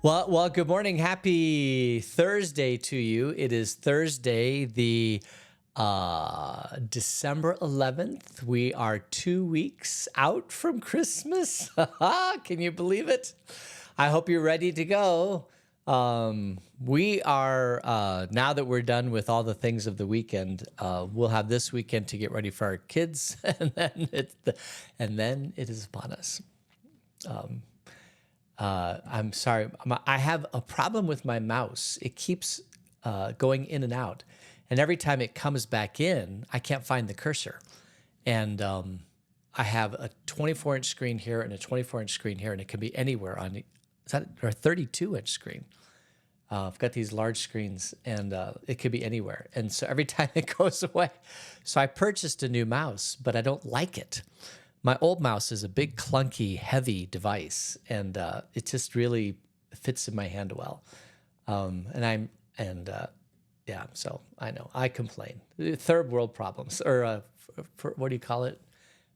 Well, good morning. Happy Thursday to you. It is Thursday, the December 11th. We are 2 weeks out from Christmas. Can you believe it? I hope you're ready to go. We are, now that we're done with all the things of the weekend, we'll have this weekend to get ready for our kids, and then it is upon us. I'm sorry. I have a problem with my mouse. It keeps going in and out. And every time it comes back in, I can't find the cursor. And I have a 24-inch screen here and a 24-inch screen here, and it can be anywhere on is that or a 32-inch screen. I've got these large screens, and it could be anywhere. And so every time it goes away. So I purchased a new mouse, but I don't like it. My old mouse is a big, clunky, heavy device, and it just really fits in my hand well. So I know I complain. Third world problems, or what do you call it?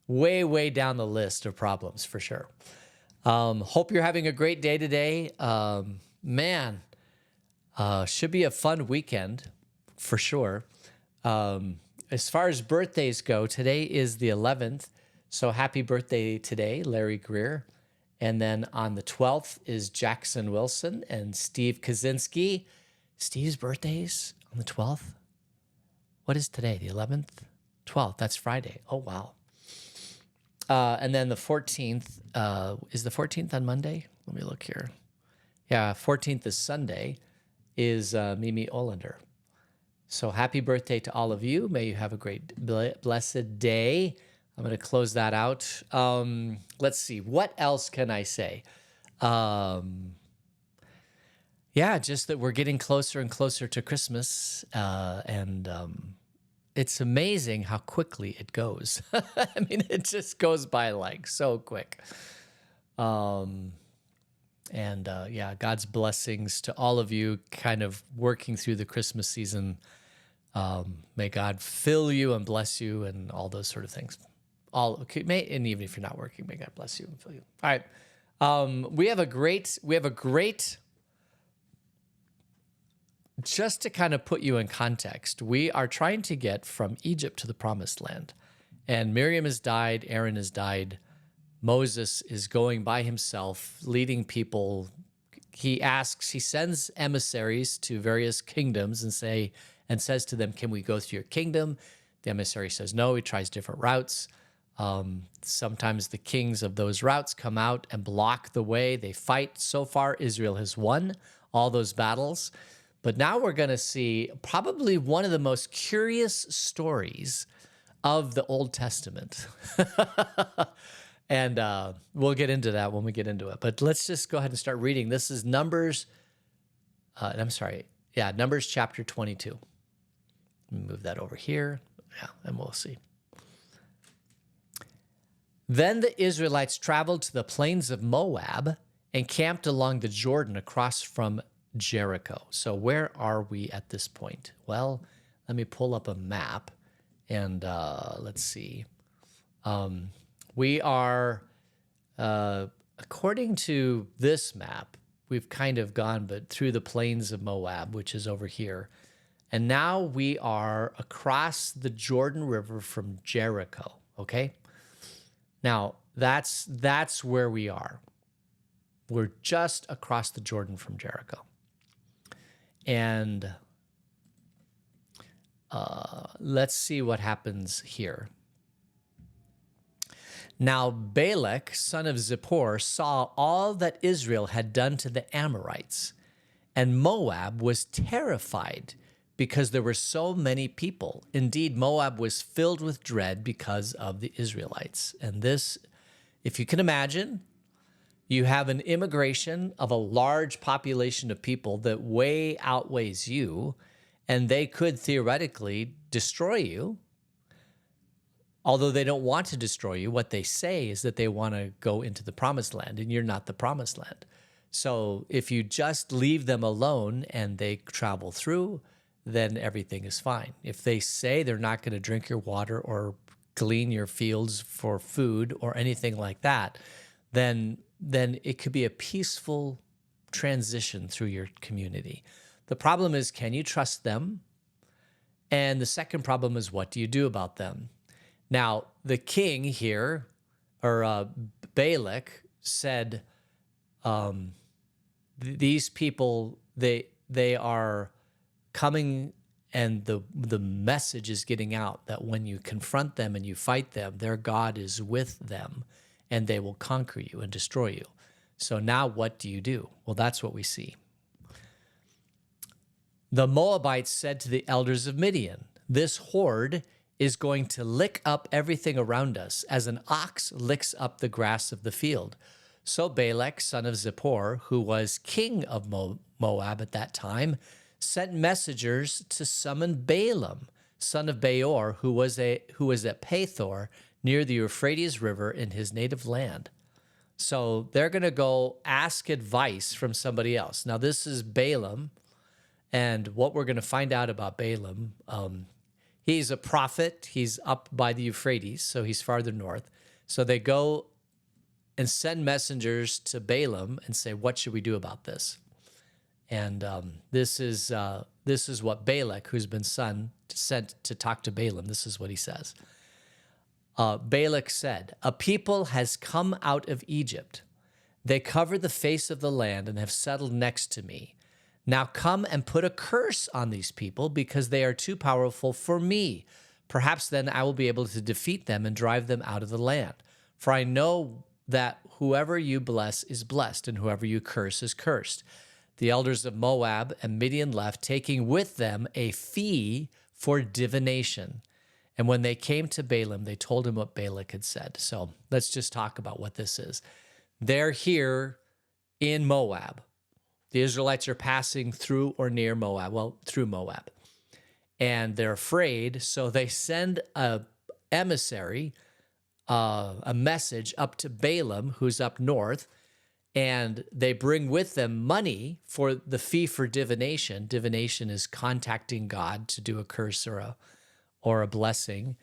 Way, way down the list of problems for sure. Hope you're having a great day today. Should be a fun weekend for sure. As far as birthdays go, today is the 11th. So happy birthday today, Larry Greer. And then on the 12th is Jackson Wilson and Steve Kaczynski. Steve's birthday's on the 12th. What is today, the 11th? 12th, that's Friday. Oh, wow. And then the 14th, is the 14th on Monday? Let me look here. Yeah, 14th is Sunday, is Mimi Olander. So happy birthday to all of you. May you have a great, blessed day. I'm going to close that out. Let's see. What else can I say? Just that we're getting closer and closer to Christmas. And it's amazing how quickly it goes. I mean, it just goes by like so quick. God's blessings to all of you kind of working through the Christmas season. May God fill you and bless you and all those sort of things. And even if you're not working, may God bless you and fill you. All right. We have a great, just to kind of put you in context, we are trying to get from Egypt to the promised land. And Miriam has died, Aaron has died, Moses is going by himself, leading people. He sends emissaries to various kingdoms and says to them, can we go through your kingdom? The emissary says no, he tries different routes. Sometimes the kings of those routes come out and block the way. They fight. So far, Israel has won all those battles. But now we're going to see probably one of the most curious stories of the Old Testament. And we'll get into that when we get into it. But let's just go ahead and start reading. This is Numbers chapter 22. Let me move that over here. Yeah, and we'll see. Then the Israelites traveled to the plains of Moab and camped along the Jordan across from Jericho. So where are we at this point? Well, let me pull up a map and let's see. We are, according to this map, we've kind of gone through the plains of Moab, which is over here. And now we are across the Jordan River from Jericho, okay? Now, that's where we are. We're just across the Jordan from Jericho. And let's see what happens here. Now, Balak, son of Zippor, saw all that Israel had done to the Amorites, and Moab was terrified because there were so many people. Indeed, Moab was filled with dread because of the Israelites. And this, if you can imagine, you have an immigration of a large population of people that way outweighs you, and they could theoretically destroy you. Although they don't want to destroy you, what they say is that they want to go into the promised land, and you're not the promised land. So if you just leave them alone and they travel through, then everything is fine. If they say they're not going to drink your water or glean your fields for food or anything like that, then it could be a peaceful transition through your community. The problem is, can you trust them? And the second problem is, what do you do about them? Now, the king here, or Balak, said, these people, they are coming, and the message is getting out that when you confront them and you fight them, their God is with them, and they will conquer you and destroy you. So now what do you do? Well, that's what we see. The Moabites said to the elders of Midian, this horde is going to lick up everything around us as an ox licks up the grass of the field. So Balak, son of Zippor, who was king of Moab at that time, sent messengers to summon Balaam, son of Beor, who was at Pethor near the Euphrates River in his native land. So they're going to go ask advice from somebody else. Now, this is Balaam, and what we're going to find out about Balaam, he's a prophet. He's up by the Euphrates, so he's farther north. So they go and send messengers to Balaam and say, what should we do about this? And this is what Balak, who's been sent to talk to Balaam, this is what he says. Balak said, a people has come out of Egypt. They cover the face of the land and have settled next to me. Now come and put a curse on these people because they are too powerful for me. Perhaps then I will be able to defeat them and drive them out of the land. For I know that whoever you bless is blessed and whoever you curse is cursed. The elders of Moab and Midian left, taking with them a fee for divination. And when they came to Balaam, they told him what Balak had said. So let's just talk about what this is. They're here in Moab. The Israelites are passing through or near Moab, well, through Moab. And they're afraid, so they send a emissary, a message up to Balaam, who's up north, and they bring with them money for the fee for divination. Divination is contacting God to do a curse or a blessing.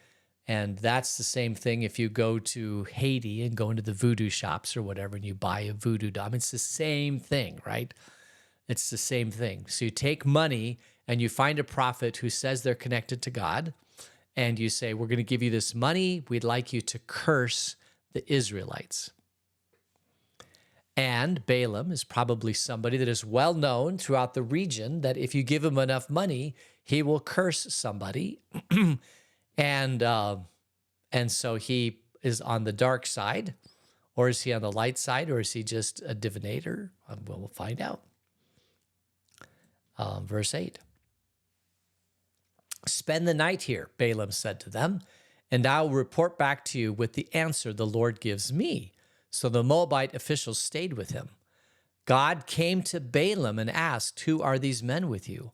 And that's the same thing if you go to Haiti and go into the voodoo shops or whatever, and you buy a voodoo doll. I mean, it's the same thing, right? It's the same thing. So you take money and you find a prophet who says they're connected to God, and you say, we're going to give you this money. We'd like you to curse the Israelites. And Balaam is probably somebody that is well known throughout the region that if you give him enough money, he will curse somebody. And so he is on the dark side, or is he on the light side, or is he just a divinator? Well, we'll find out. Verse 8. Spend the night here, Balaam said to them, and I will report back to you with the answer the Lord gives me. So the Moabite officials stayed with him. God came to Balaam and asked, who are these men with you?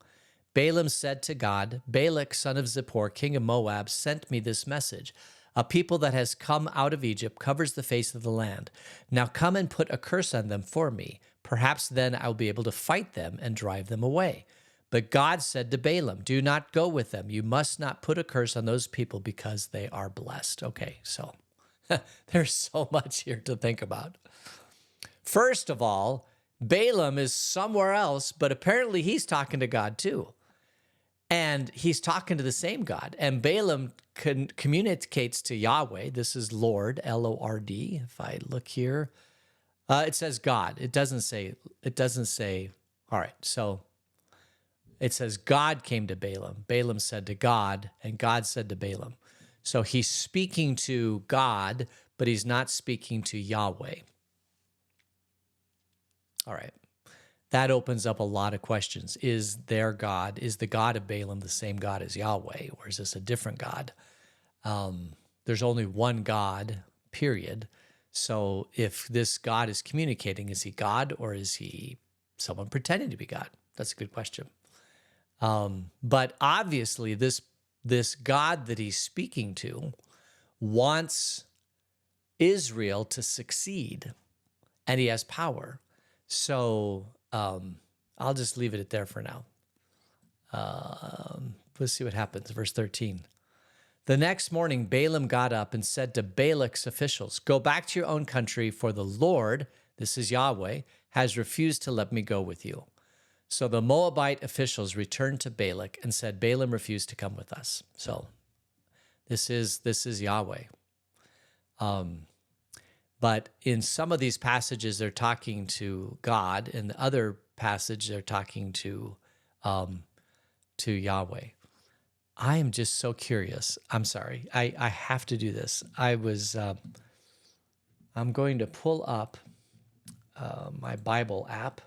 Balaam said to God, Balak, son of Zippor, king of Moab, sent me this message. A people that has come out of Egypt covers the face of the land. Now come and put a curse on them for me. Perhaps then I will be able to fight them and drive them away. But God said to Balaam, do not go with them. You must not put a curse on those people because they are blessed. Okay, so there's so much here to think about. First of all, Balaam is somewhere else, but apparently he's talking to God too. And he's talking to the same God. And Balaam communicates to Yahweh. This is Lord, L-O-R-D. If I look here, it says God. It doesn't say, all right, so it says God came to Balaam. Balaam said to God, and God said to Balaam. So he's speaking to God, but he's not speaking to Yahweh. All right. That opens up a lot of questions. Is their God, is the God of Balaam the same God as Yahweh, or is this a different God? There's only one God, period. So if this God is communicating, is he God or is he someone pretending to be God? That's a good question. But obviously this God that he's speaking to wants Israel to succeed, and he has power. So I'll just leave it at there for now. Let's see what happens. Verse 13. The next morning, Balaam got up and said to Balak's officials, go back to your own country, for the Lord, this is Yahweh, has refused to let me go with you. So the Moabite officials returned to Balak and said, Balaam refused to come with us. So this is Yahweh. But in some of these passages, they're talking to God. In the other passage, they're talking to Yahweh. I am just so curious. I'm sorry. I have to do this. I'm going to pull up my Bible app,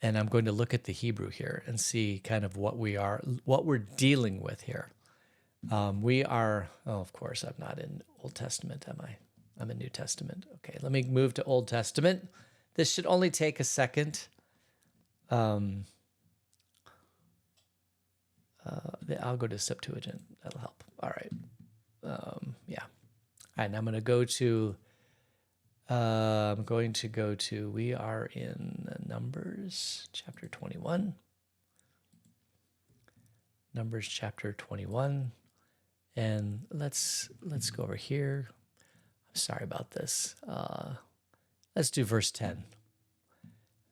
and I'm going to look at the Hebrew here and see kind of what we're dealing with here. Of course, I'm not in Old Testament, am I? I'm in New Testament. Okay, let me move to Old Testament. This should only take a second. I'll go to Septuagint. That'll help. All right. Yeah. All right, and I'm going to go to, we are in Numbers chapter 21. Numbers chapter 21. And let's go over here. I'm sorry about this. Let's do verse 10.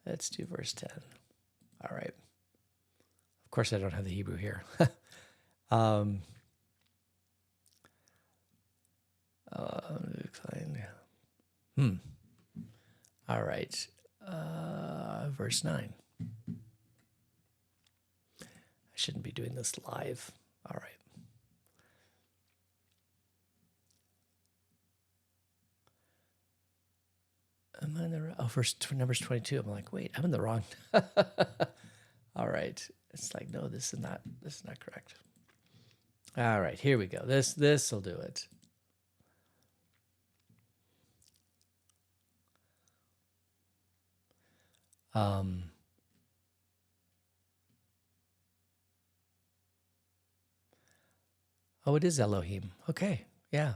Let's do verse 10. All right. Of course, I don't have the Hebrew here. All right. Verse 9. I shouldn't be doing this live. All right. Am I in the Numbers 22? I'm like, wait, I'm in the wrong. All right. It's like, no, this is not correct. All right, here we go. This will do it. Oh, it is Elohim. Okay, yeah.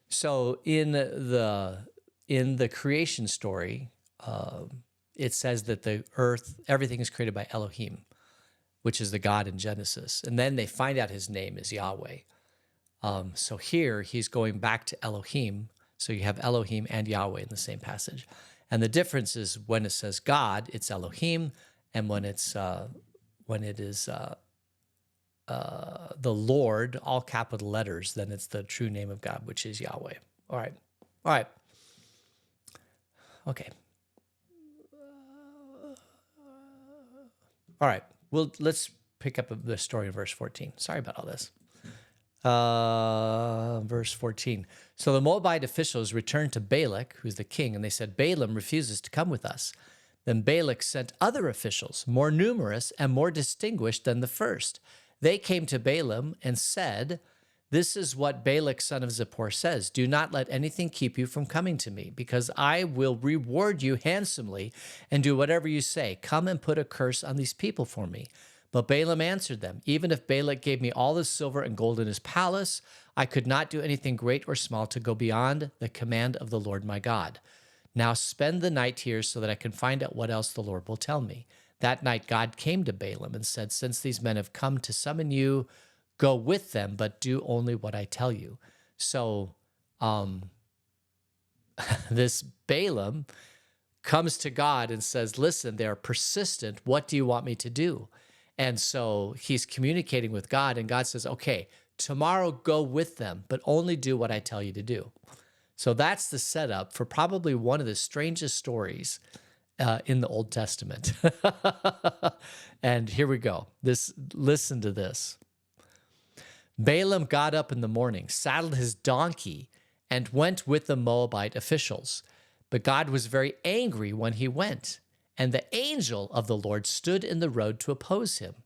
So in the creation story, it says that the earth, everything is created by Elohim, which is the God in Genesis. And then they find out his name is Yahweh. So here he's going back to Elohim. So you have Elohim and Yahweh in the same passage. And the difference is when it says God, it's Elohim. And when it is the Lord, all capital letters, then it's the true name of God, which is Yahweh. All right. Okay. All right. Well, let's pick up the story in verse 14. Sorry about all this. Verse 14. So the Moabite officials returned to Balak, who's the king, and they said, Balaam refuses to come with us. Then Balak sent other officials, more numerous and more distinguished than the first. They came to Balaam and said, this is what Balak, son of Zippor, says. Do not let anything keep you from coming to me, because I will reward you handsomely and do whatever you say. Come and put a curse on these people for me. But Balaam answered them, even if Balak gave me all the silver and gold in his palace, I could not do anything great or small to go beyond the command of the Lord my God. Now spend the night here so that I can find out what else the Lord will tell me. That night God came to Balaam and said, since these men have come to summon you, go with them, but do only what I tell you. So this Balaam comes to God and says, listen, they're persistent. What do you want me to do? And so he's communicating with God, and God says, okay, tomorrow go with them, but only do what I tell you to do. So that's the setup for probably one of the strangest stories in the Old Testament. And here we go. Listen to this. Balaam got up in the morning, saddled his donkey, and went with the Moabite officials. But God was very angry when he went, and the angel of the Lord stood in the road to oppose him.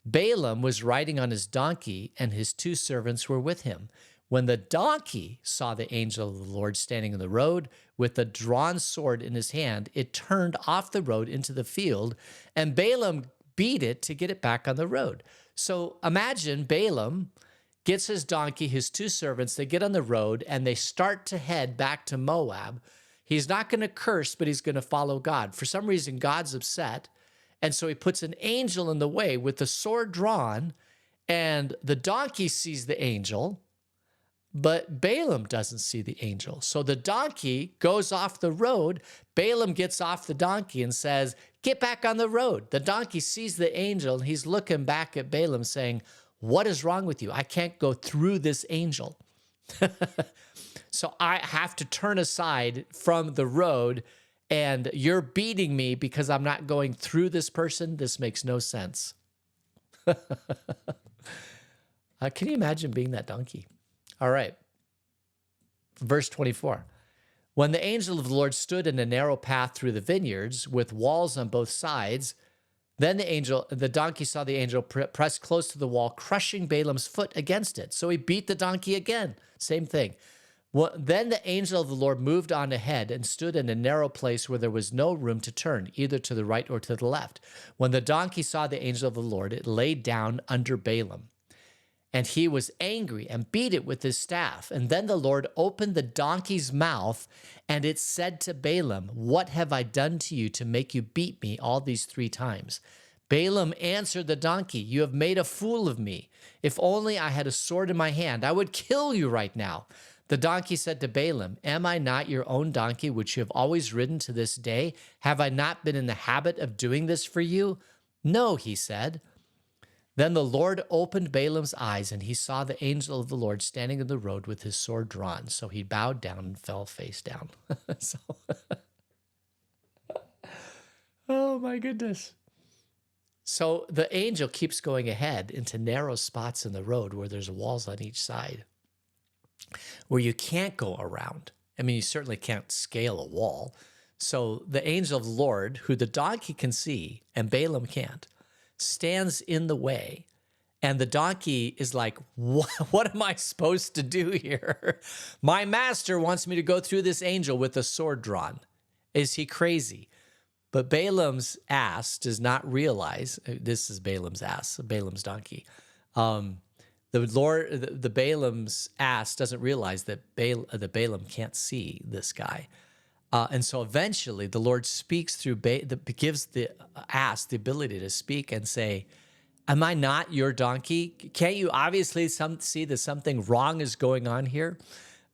Balaam was riding on his donkey, and his 2 servants were with him. When the donkey saw the angel of the Lord standing in the road with a drawn sword in his hand, it turned off the road into the field, and Balaam beat it to get it back on the road. So imagine Balaam gets his donkey, his 2 servants, they get on the road, and they start to head back to Moab. He's not going to curse, but he's going to follow God. For some reason, God's upset, and so he puts an angel in the way with the sword drawn, and the donkey sees the angel, but Balaam doesn't see the angel. So the donkey goes off the road. Balaam gets off the donkey and says, "Get back on the road." The donkey sees the angel, and he's looking back at Balaam saying, "What is wrong with you? I can't go through this angel." So I have to turn aside from the road, and you're beating me because I'm not going through this person? This makes no sense. Can you imagine being that donkey? All right. Verse 24. When the angel of the Lord stood in a narrow path through the vineyards with walls on both sides, then the donkey saw the angel press close to the wall, crushing Balaam's foot against it. So he beat the donkey again. Same thing. Well, then the angel of the Lord moved on ahead and stood in a narrow place where there was no room to turn, either to the right or to the left. When the donkey saw the angel of the Lord, it lay down under Balaam. And he was angry and beat it with his staff. And then the Lord opened the donkey's mouth, and it said to Balaam, "What have I done to you to make you beat me all these 3 times?" Balaam answered the donkey, "You have made a fool of me. If only I had a sword in my hand, I would kill you right now." The donkey said to Balaam, "Am I not your own donkey, which you have always ridden to this day? Have I not been in the habit of doing this for you?" "No," he said. Then the Lord opened Balaam's eyes, and he saw the angel of the Lord standing in the road with his sword drawn. So he bowed down and fell face down. Oh my goodness. So the angel keeps going ahead into narrow spots in the road where there's walls on each side, where you can't go around. I mean, you certainly can't scale a wall. So the angel of the Lord, who the donkey can see and Balaam can't, stands in the way, and the donkey is like, what am I supposed to do here? My master wants me to go through this angel with a sword drawn. Is he crazy? But Balaam's ass does not realize, this is Balaam's ass, Balaam's donkey. The Balaam's ass doesn't realize that Balaam can't see this guy. And so eventually the Lord speaks through, gives the ass the ability to speak and say, "Am I not your donkey? Can't you obviously see that something wrong is going on here?"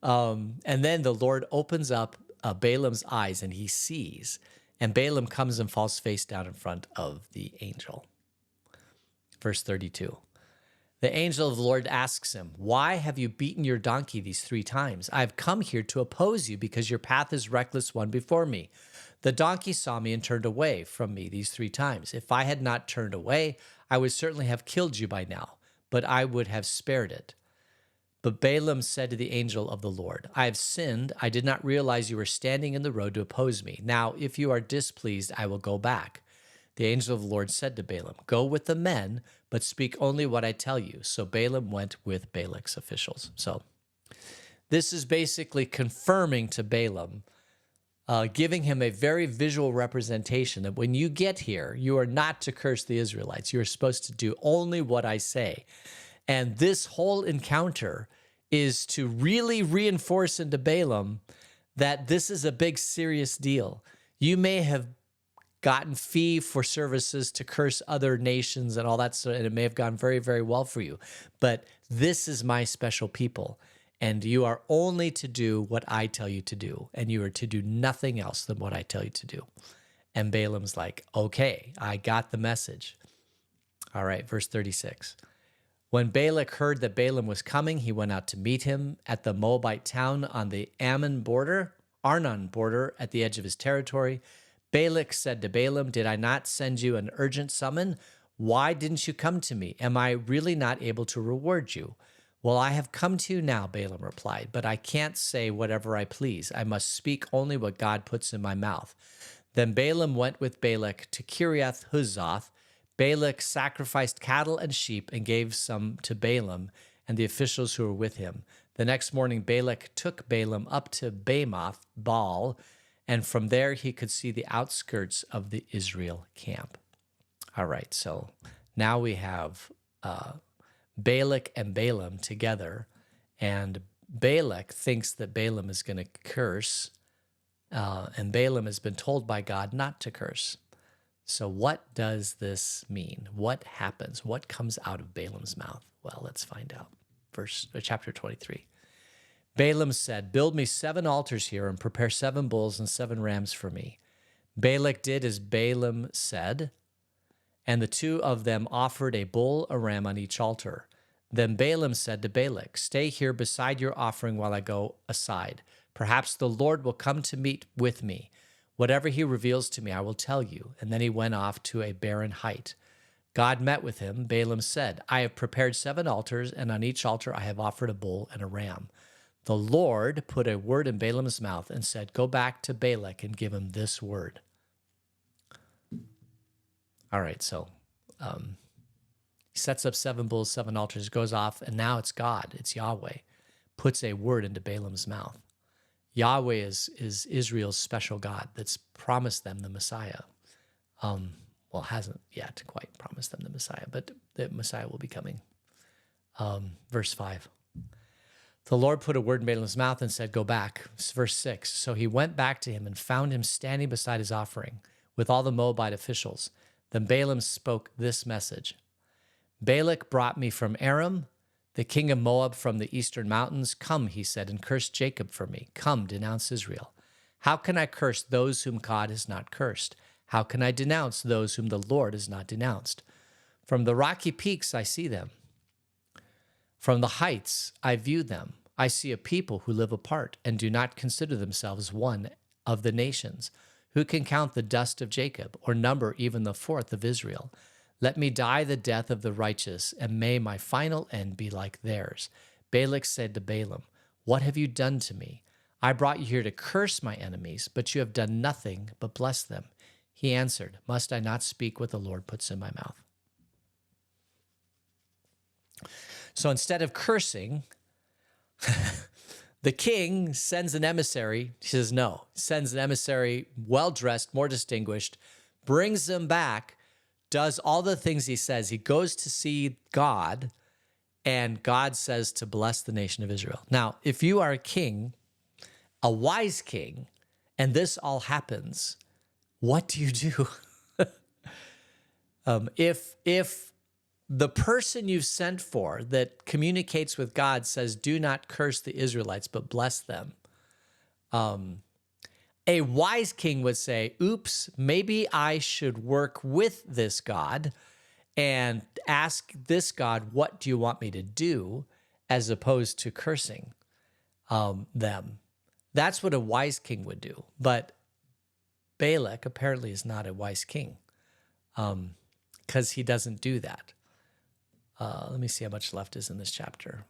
And then the Lord opens up Balaam's eyes, and he sees. And Balaam comes and falls face down in front of the angel. Verse 32. The angel of the Lord asks him, "Why have you beaten your donkey these 3 times? I have come here to oppose you because your path is reckless one before me. The donkey saw me and turned away from me these 3 times. If I had not turned away, I would certainly have killed you by now, but I would have spared it." But Balaam said to the angel of the Lord, "I have sinned. I did not realize you were standing in the road to oppose me. Now, if you are displeased, I will go back." The angel of the Lord said to Balaam, "Go with the men, but speak only what I tell you." So Balaam went with Balak's officials. So this is basically confirming to Balaam, giving him a very visual representation that when you get here, you are not to curse the Israelites. You are supposed to do only what I say. And this whole encounter is to really reinforce into Balaam that this is a big, serious deal. You may have gotten fee for services to curse other nations and all that, so and it may have gone very, very well for you. But this is my special people, and you are only to do what I tell you to do, and you are to do nothing else than what I tell you to do. And Balaam's like, "Okay, I got the message." All right, verse 36. When Balak heard that Balaam was coming, he went out to meet him at the Moabite town on the Arnon border at the edge of his territory. Balak said to Balaam, "Did I not send you an urgent summon? Why didn't you come to me? Am I really not able to reward you?" "Well, I have come to you now," Balaam replied, "but I can't say whatever I please. I must speak only what God puts in my mouth." Then Balaam went with Balak to Kiriath Huzoth. Balak sacrificed cattle and sheep and gave some to Balaam and the officials who were with him. The next morning, Balak took Balaam up to Bamoth, Baal, and from there he could see the outskirts of the Israel camp. All right, so now we have Balak and Balaam together, and Balak thinks that Balaam is going to curse, and Balaam has been told by God not to curse. So what does this mean? What happens? What comes out of Balaam's mouth? Well, let's find out. Chapter 23. Balaam said, "Build me 7 altars here and prepare 7 bulls and 7 rams for me." Balak did as Balaam said, and the 2 of them offered a bull, a ram on each altar. Then Balaam said to Balak, "Stay here beside your offering while I go aside. Perhaps the Lord will come to meet with me. Whatever he reveals to me, I will tell you." And then he went off to a barren height. God met with him. Balaam said, "I have prepared 7 altars, and on each altar I have offered a bull and a ram." The Lord put a word in Balaam's mouth and said, "Go back to Balak and give him this word." All right, so he sets up 7 bulls, 7 altars, goes off, and now it's God, it's Yahweh, puts a word into Balaam's mouth. Yahweh is Israel's special God that's promised them the Messiah. Well, hasn't yet quite promised them the Messiah, but the Messiah will be coming. Verse 5. The Lord put a word in Balaam's mouth and said, "Go back." Verse 6. So he went back to him and found him standing beside his offering with all the Moabite officials. Then Balaam spoke this message: "Balak brought me from Aram, the king of Moab from the eastern mountains. Come," he said, "and curse Jacob for me. Come, denounce Israel. How can I curse those whom God has not cursed? How can I denounce those whom the Lord has not denounced? From the rocky peaks I see them. From the heights I view them. I see a people who live apart and do not consider themselves one of the nations. Who can count the dust of Jacob or number even the fourth of Israel? Let me die the death of the righteous, and may my final end be like theirs." Balak said to Balaam, "What have you done to me? I brought you here to curse my enemies, but you have done nothing but bless them." He answered, "Must I not speak what the Lord puts in my mouth?" So instead of cursing, the king sends an emissary. He says no. Sends an emissary, well-dressed, more distinguished, brings them back, does all the things he says. He goes to see God, and God says to bless the nation of Israel. Now, if you are a king, a wise king, and this all happens, what do you do? If the person you've sent for that communicates with God says, "Do not curse the Israelites, but bless them," a wise king would say, "Oops, maybe I should work with this God and ask this God, what do you want me to do?" as opposed to cursing them. That's what a wise king would do. But Balak apparently is not a wise king because he doesn't do that. Let me see how much left is in this chapter.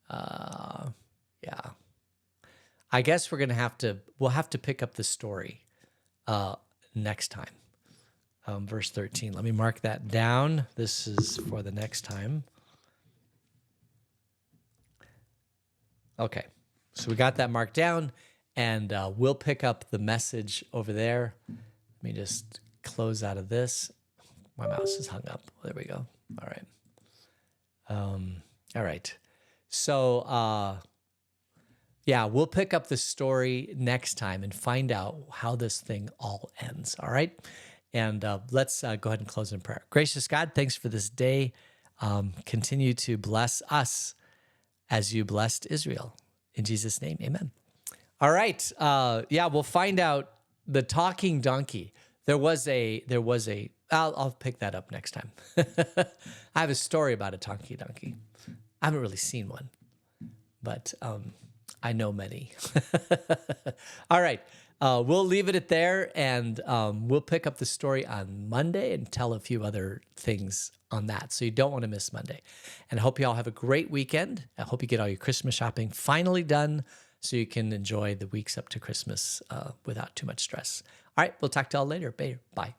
Yeah. I guess we'll have to pick up the story next time. Verse 13. Let me mark that down. This is for the next time. Okay. So we got that marked down, and we'll pick up the message over there. Let me just close out of this. My mouse is hung up. There we go. All right. All right. So, yeah, we'll pick up the story next time and find out how this thing all ends. All right. And let's go ahead and close in prayer. Gracious God, thanks for this day. Continue to bless us as you blessed Israel. In Jesus' name, amen. All right. Yeah, we'll find out the talking donkey. I'll pick that up next time. I have a story about a talking donkey. I haven't really seen one, but I know many. All right. We'll leave it at there, and we'll pick up the story on Monday and tell a few other things on that. So you don't want to miss Monday. And I hope you all have a great weekend. I hope you get all your Christmas shopping finally done so you can enjoy the weeks up to Christmas without too much stress. All right. We'll talk to y'all later. Bye.